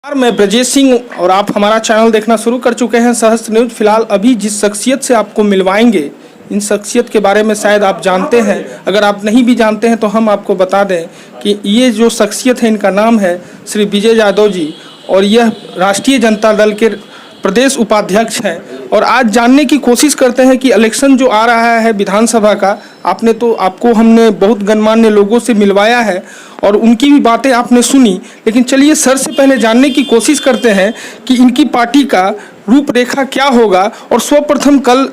मैं ब्रजेश सिंह और आप हमारा चैनल देखना शुरू कर चुके हैं सहस्त्र न्यूज। फिलहाल अभी जिस शख्सियत से आपको मिलवाएंगे, इन शख्सियत के बारे में शायद आप जानते हैं। अगर आप नहीं भी जानते हैं तो हम आपको बता दें कि ये जो शख्सियत है, इनका नाम है श्री विजय यादव जी और यह राष्ट्रीय जनता दल के प्रदेश उपाध्यक्ष हैं। और आज जानने की कोशिश करते हैं कि इलेक्शन जो आ रहा है विधानसभा का, आपको हमने बहुत गणमान्य लोगों से मिलवाया है और उनकी भी बातें आपने सुनी। लेकिन चलिए सर से पहले जानने की कोशिश करते हैं कि इनकी पार्टी का रूपरेखा क्या होगा। और सर्वप्रथम कल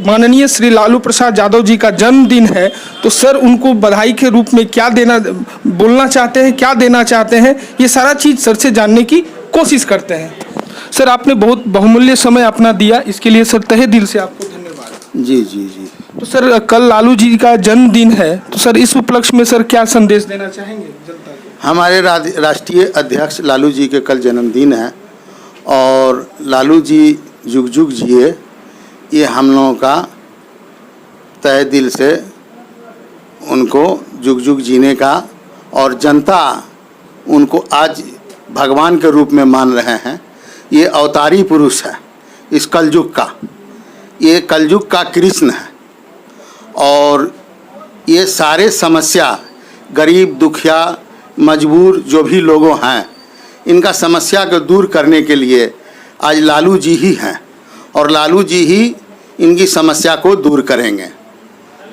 माननीय श्री लालू प्रसाद यादव जी का जन्मदिन है, तो सर उनको बधाई के रूप में क्या बोलना चाहते हैं, क्या देना चाहते हैं, ये सारा चीज़ सर से जानने की कोशिश करते हैं। सर आपने बहुत बहुमूल्य समय अपना दिया, इसके लिए सर तहे दिल से आपको धन्यवाद। जी जी जी। तो सर कल लालू जी का जन्मदिन है, तो सर इस उपलक्ष्य में सर क्या संदेश देना चाहेंगे जनता को? हमारे राष्ट्रीय अध्यक्ष लालू जी के कल जन्मदिन है और लालू जी जुग जुग जिए, ये हम लोगों का तहे दिल से उनको जुग जुग जीने का, और जनता उनको आज भगवान के रूप में मान रहे हैं। ये अवतारी पुरुष है इस कलयुग का, ये कलयुग का कृष्ण है। और ये सारे समस्या, गरीब दुखिया मजबूर जो भी लोगों हैं, इनका समस्या को दूर करने के लिए आज लालू जी ही हैं और लालू जी ही इनकी समस्या को दूर करेंगे।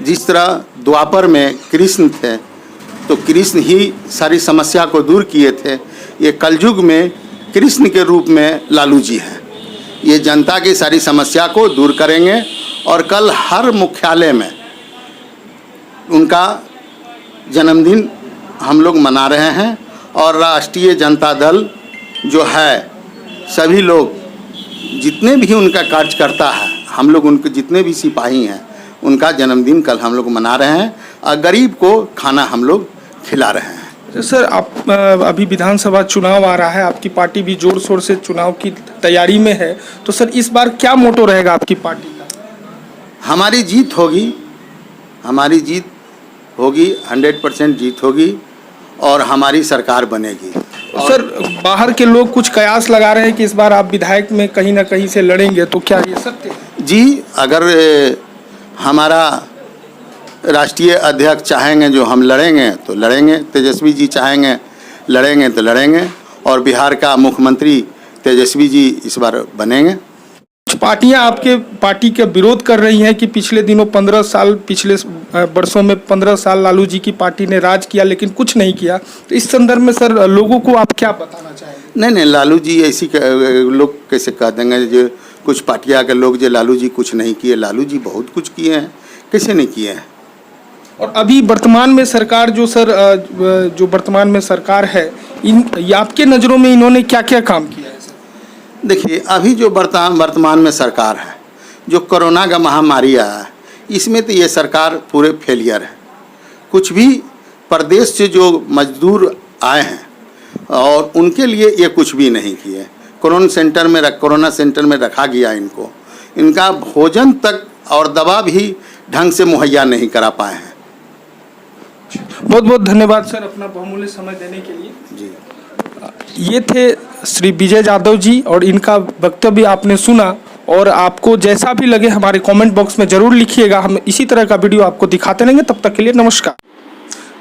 जिस तरह द्वापर में कृष्ण थे तो कृष्ण ही सारी समस्या को दूर किए थे, ये कलयुग में कृष्ण के रूप में लालू जी हैं। ये जनता की सारी समस्या को दूर करेंगे और कल हर मुख्यालय में उनका जन्मदिन हम लोग मना रहे हैं। और राष्ट्रीय जनता दल जो है, सभी लोग जितने भी उनका कार्यकर्ता है, हम लोग उनके जितने भी सिपाही हैं, उनका जन्मदिन कल हम लोग मना रहे हैं और गरीब को खाना हम लोग खिला रहे हैं। सर आप अभी विधानसभा चुनाव आ रहा है, आपकी पार्टी भी जोर शोर से चुनाव की तैयारी में है, तो सर इस बार क्या मोटो रहेगा आपकी पार्टी का? हमारी जीत होगी, हमारी जीत होगी, 100% जीत होगी और हमारी सरकार बनेगी। सर बाहर के लोग कुछ कयास लगा रहे हैं कि इस बार आप विधायक में कहीं ना कहीं से लड़ेंगे, तो क्या ये सत्य है? जी, अगर हमारा राष्ट्रीय अध्यक्ष चाहेंगे जो हम लड़ेंगे तो लड़ेंगे, तेजस्वी जी चाहेंगे लड़ेंगे तो लड़ेंगे, और बिहार का मुख्यमंत्री तेजस्वी जी इस बार बनेंगे। कुछ पार्टियां आपके पार्टी का विरोध कर रही हैं कि पिछले दिनों 15 साल, पिछले वर्षों में 15 साल लालू जी की पार्टी ने राज किया लेकिन कुछ नहीं किया। तो इस संदर्भ में सर लोगों को आप क्या बताना चाहेंगे? नहीं, लालू जी ऐसी लोग कैसे कह देंगे जो कुछ पार्टियाँ के लोग जो लालू जी कुछ नहीं किए। लालू जी बहुत कुछ किए हैं, कैसे नहीं किए हैं। और अभी वर्तमान में सरकार जो वर्तमान में सरकार है, आपके नज़रों में इन्होंने क्या क्या काम किया है? देखिए, अभी जो वर्तमान में सरकार है, जो कोरोना का महामारी आया है, इसमें तो ये सरकार पूरे फेलियर है। कुछ भी प्रदेश से जो मजदूर आए हैं और उनके लिए ये कुछ भी नहीं किए। कोरोना सेंटर में रखा गया इनको, इनका भोजन तक और दवा भी ढंग से मुहैया नहीं करा पाए हैं। बहुत बहुत धन्यवाद सर अपना बहुमूल्य समय देने के लिए। जी, ये थे श्री विजय यादव जी और इनका वक्तव्य आपने सुना। और आपको जैसा भी लगे हमारे कमेंट बॉक्स में ज़रूर लिखिएगा, हम इसी तरह का वीडियो आपको दिखाते रहेंगे। तब तक के लिए नमस्कार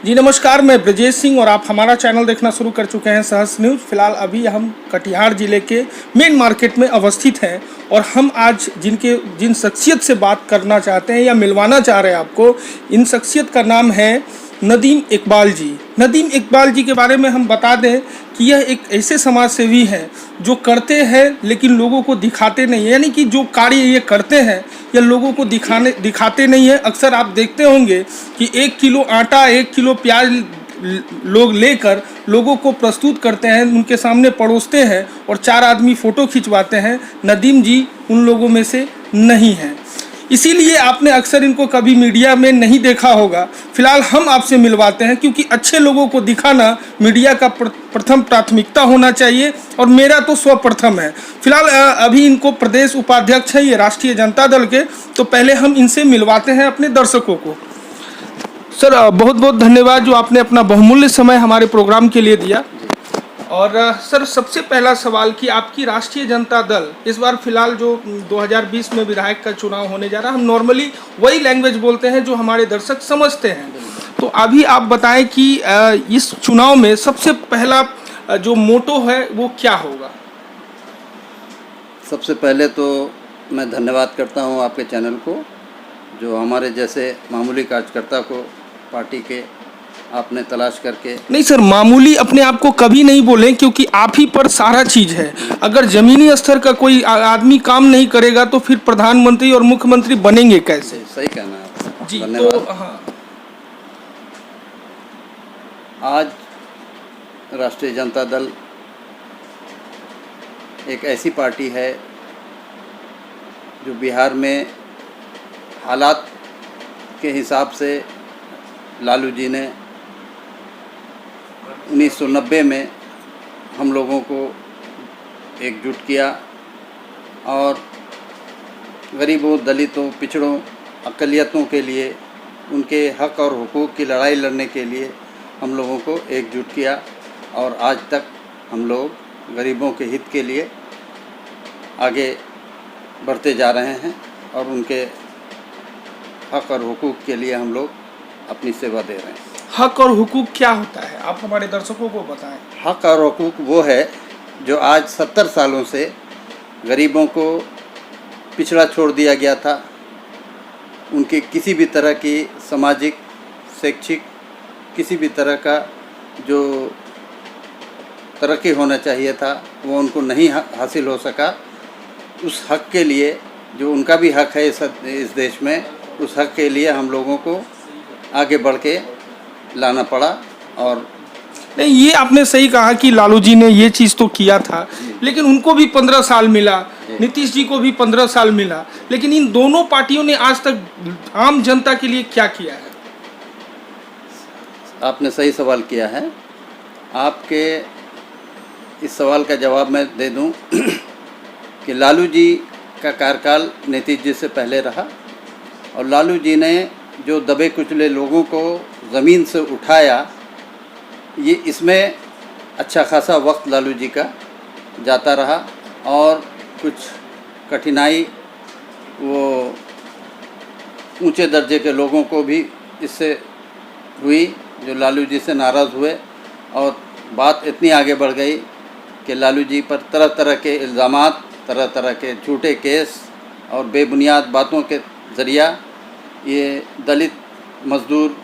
जी। नमस्कार, मैं ब्रजेश सिंह और आप हमारा चैनल देखना शुरू कर चुके हैं सहस्त्र न्यूज़। फिलहाल अभी हम कटिहार जिले के मेन मार्केट में अवस्थित हैं और हम आज जिन शख्सियत से बात करना चाहते हैं या मिलवाना चाह रहे हैं आपको, इन शख्सियत का नाम है नदीम इकबाल जी। नदीम इकबाल जी के बारे में हम बता दें कि यह एक ऐसे समाज सेवी हैं जो करते हैं लेकिन लोगों को दिखाते नहीं है। यानी कि जो कार्य ये करते हैं या लोगों को दिखाते नहीं है। अक्सर आप देखते होंगे कि 1 किलो आटा, 1 किलो प्याज लोग लेकर लोगों को प्रस्तुत करते हैं, उनके सामने परोसते हैं और 4 आदमी फ़ोटो खिंचवाते हैं। नदीम जी उन लोगों में से नहीं हैं, इसीलिए आपने अक्सर इनको कभी मीडिया में नहीं देखा होगा। फिलहाल हम आपसे मिलवाते हैं क्योंकि अच्छे लोगों को दिखाना मीडिया का प्रथम प्राथमिकता होना चाहिए और मेरा तो सर्वप्रथम है। फिलहाल अभी इनको प्रदेश उपाध्यक्ष है ये राष्ट्रीय जनता दल के, तो पहले हम इनसे मिलवाते हैं अपने दर्शकों को। सर बहुत बहुत धन्यवाद जो आपने अपना बहुमूल्य समय हमारे प्रोग्राम के लिए दिया। और सर सबसे पहला सवाल कि आपकी राष्ट्रीय जनता दल इस बार फिलहाल जो 2020 में विधायक का चुनाव होने जा रहा है, हम नॉर्मली वही लैंग्वेज बोलते हैं जो हमारे दर्शक समझते हैं, तो अभी आप बताएं कि इस चुनाव में सबसे पहला जो मोटो है वो क्या होगा? सबसे पहले तो मैं धन्यवाद करता हूं आपके चैनल को, जो हमारे जैसे मामूली कार्यकर्ता को पार्टी के आपने तलाश करके। नहीं सर, मामूली अपने आप को कभी नहीं बोलें, क्योंकि आप ही पर सारा चीज़ है। अगर जमीनी स्तर का कोई आदमी काम नहीं करेगा तो फिर प्रधानमंत्री और मुख्यमंत्री बनेंगे कैसे? सही कहना है आपका। जी, धन्यवाद। तो हाँ, आज राष्ट्रीय जनता दल एक ऐसी पार्टी है जो बिहार में हालात के हिसाब से लालू जी ने 1990 में हम लोगों को एकजुट किया और गरीबों, दलितों, पिछड़ों, अक़लियतों के लिए उनके हक़ और हुकूक़ की लड़ाई लड़ने के लिए हम लोगों को एकजुट किया और आज तक हम लोग गरीबों के हित के लिए आगे बढ़ते जा रहे हैं और उनके हक़ और हुकूक़ के लिए हम लोग अपनी सेवा दे रहे हैं। हक और हुकूक क्या होता है, आप हमारे दर्शकों को बताएं। हक़ और हुकूक़ वो है जो आज 70 सालों से गरीबों को पिछड़ा छोड़ दिया गया था। उनके किसी भी तरह की सामाजिक, शैक्षिक, किसी भी तरह का जो तरक्की होना चाहिए था वो उनको नहीं हासिल हो सका। उस हक़ के लिए, जो उनका भी हक़ है इस देश में, उस हक़ के लिए हम लोगों को आगे बढ़ के लाना पड़ा। और नहीं, ये आपने सही कहा कि लालू जी ने ये चीज़ तो किया था, लेकिन उनको भी 15 साल मिला, नीतीश जी को भी 15 साल मिला, लेकिन इन दोनों पार्टियों ने आज तक आम जनता के लिए क्या किया है? आपने सही सवाल किया है। आपके इस सवाल का जवाब मैं दे दूं कि लालू जी का कार्यकाल नीतीश जी से पहले रहा और लालू जी ने जो दबे कुचले लोगों को ज़मीन से उठाया, ये इसमें अच्छा खासा वक्त लालू जी का जाता रहा और कुछ कठिनाई वो ऊंचे दर्जे के लोगों को भी इससे हुई, जो लालू जी से नाराज़ हुए और बात इतनी आगे बढ़ गई कि लालू जी पर तरह तरह के इल्ज़ामात, तरह तरह के झूठे केस और बेबुनियाद बातों के ज़रिया ये दलित, मज़दूर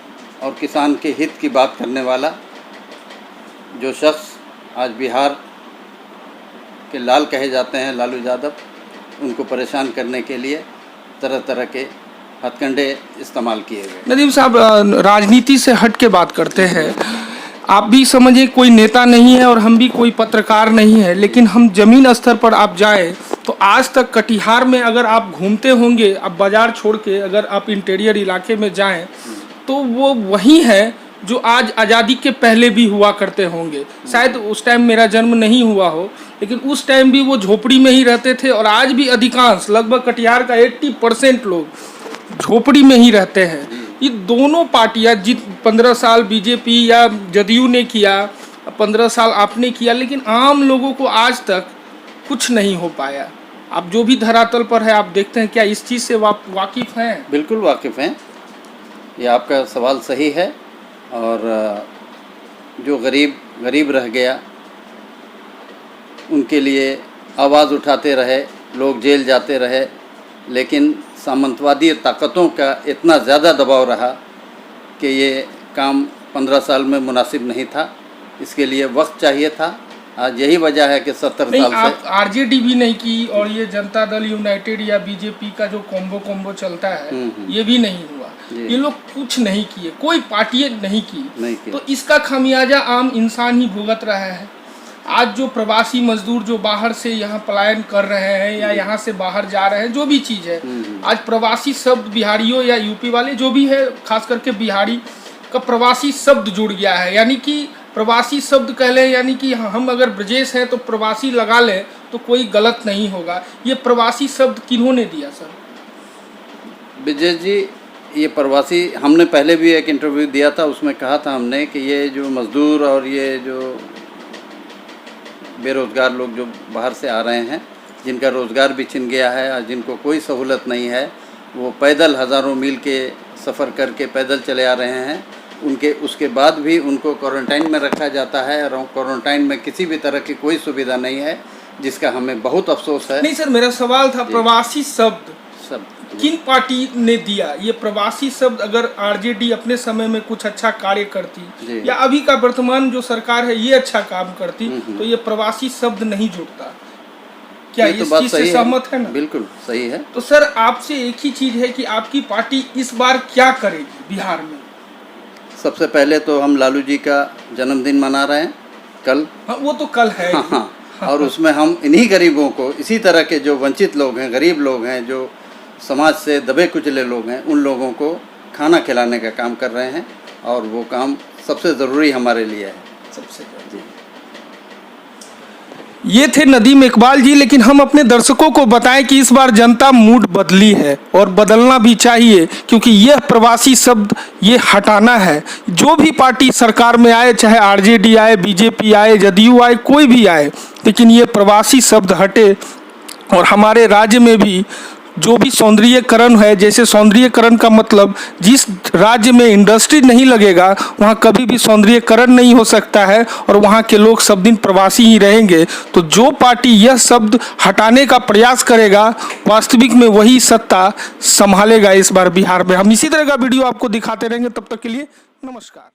और किसान के हित की बात करने वाला जो शख्स आज बिहार के लाल कहे जाते हैं, लालू यादव, उनको परेशान करने के लिए तरह तरह के हथकंडे इस्तेमाल किए गए। नदीम साहब, राजनीति से हट के बात करते हैं। आप भी समझे कोई नेता नहीं है और हम भी कोई पत्रकार नहीं है, लेकिन हम ज़मीन स्तर पर आप जाएं तो आज तक कटिहार में अगर आप घूमते होंगे, आप बाज़ार छोड़ के अगर आप इंटीरियर इलाके में जाएं तो वो वही है जो आज आज़ादी के पहले भी हुआ करते होंगे। शायद उस टाइम मेरा जन्म नहीं हुआ हो, लेकिन उस टाइम भी वो झोपड़ी में ही रहते थे और आज भी अधिकांश, लगभग कटिहार का 80% लोग झोपड़ी में ही रहते हैं। ये दोनों पार्टियां, जित 15 साल बीजेपी या जदयू ने किया, 15 साल आपने किया, लेकिन आम लोगों को आज तक कुछ नहीं हो पाया। आप जो भी धरातल पर है आप देखते हैं, क्या इस चीज़ से वाकिफ़ हैं? बिल्कुल वाकिफ़ हैं, ये आपका सवाल सही है। और जो गरीब रह गया उनके लिए आवाज़ उठाते रहे, लोग जेल जाते रहे, लेकिन सामंतवादी ताकतों का इतना ज़्यादा दबाव रहा कि ये काम 15 साल में मुनासिब नहीं था। इसके लिए वक्त चाहिए था। आज यही वजह है कि 70 साल से आप आरजेडी भी नहीं की और ये जनता दल यूनाइटेड या बीजेपी का जो कॉम्बो चलता है ये भी नहीं हुआ। ये लोग कुछ नहीं किए, कोई पार्टी नहीं की। तो इसका खामियाजा आम इंसान ही भुगत रहा है। आज जो प्रवासी मजदूर जो बाहर से यहाँ पलायन कर रहे हैं या यहाँ से बाहर जा रहे हैं, जो भी चीज़ है, आज प्रवासी शब्द बिहारियों या यूपी वाले जो भी है, खास करके बिहारी का प्रवासी शब्द जुड़ गया है। यानी कि प्रवासी शब्द कह लें, यानी कि हम अगर ब्रजेश हैं तो प्रवासी लगा लें तो कोई गलत नहीं होगा। ये प्रवासी शब्द किन्होंने दिया सर? ब्रजेश जी, ये प्रवासी, हमने पहले भी एक इंटरव्यू दिया था, उसमें कहा था हमने कि ये जो मज़दूर और ये जो बेरोज़गार लोग जो बाहर से आ रहे हैं, जिनका रोज़गार भी छिन गया है और जिनको कोई सहूलत नहीं है, वो पैदल हज़ारों मील के सफ़र करके पैदल चले आ रहे हैं। उनके उसके बाद भी उनको क्वारंटाइन में रखा जाता है और क्वारंटाइन में किसी भी तरह की कोई सुविधा नहीं है, जिसका हमें बहुत अफसोस है। नहीं सर, मेरा सवाल था प्रवासी शब्द सब किन पार्टी ने दिया? ये प्रवासी शब्द अगर आरजेडी अपने समय में कुछ अच्छा कार्य करती या अभी का वर्तमान जो सरकार है ये अच्छा काम करती तो ये प्रवासी शब्द नहीं जुड़ता। क्या ये तो इस बात चीज से सही है। सहमत है ना? बिल्कुल सही है। तो सर आपसे एक ही चीज है कि आपकी पार्टी इस बार क्या करेगी बिहार में? सबसे पहले तो हम लालू जी का जन्मदिन मना रहे हैं कल। हाँ, वो तो कल है। हाँ, और उसमें हम इन्हीं गरीबों को, इसी तरह के जो वंचित लोग हैं, गरीब लोग हैं, जो समाज से दबे कुचले लोग हैं, उन लोगों को खाना खिलाने का काम कर रहे हैं और वो काम सबसे ज़रूरी हमारे लिए है। सबसे जरूरी। जी। ये थे नदीम इकबाल जी। लेकिन हम अपने दर्शकों को बताएं कि इस बार जनता मूड बदली है और बदलना भी चाहिए, क्योंकि यह प्रवासी शब्द ये हटाना है। जो भी पार्टी सरकार में आए, चाहे आरजेडी आए, बीजेपी आए, जदयू आए, कोई भी आए, लेकिन ये प्रवासी शब्द हटे और हमारे राज्य में भी जो भी सौंदर्यीकरण है, जैसे सौंदर्यीकरण का मतलब जिस राज्य में इंडस्ट्री नहीं लगेगा वहाँ कभी भी सौंदर्यीकरण नहीं हो सकता है और वहाँ के लोग सब दिन प्रवासी ही रहेंगे। तो जो पार्टी यह शब्द हटाने का प्रयास करेगा, वास्तविक में वही सत्ता संभालेगा इस बार बिहार में। हम इसी तरह का वीडियो आपको दिखाते रहेंगे। तब तक के लिए नमस्कार।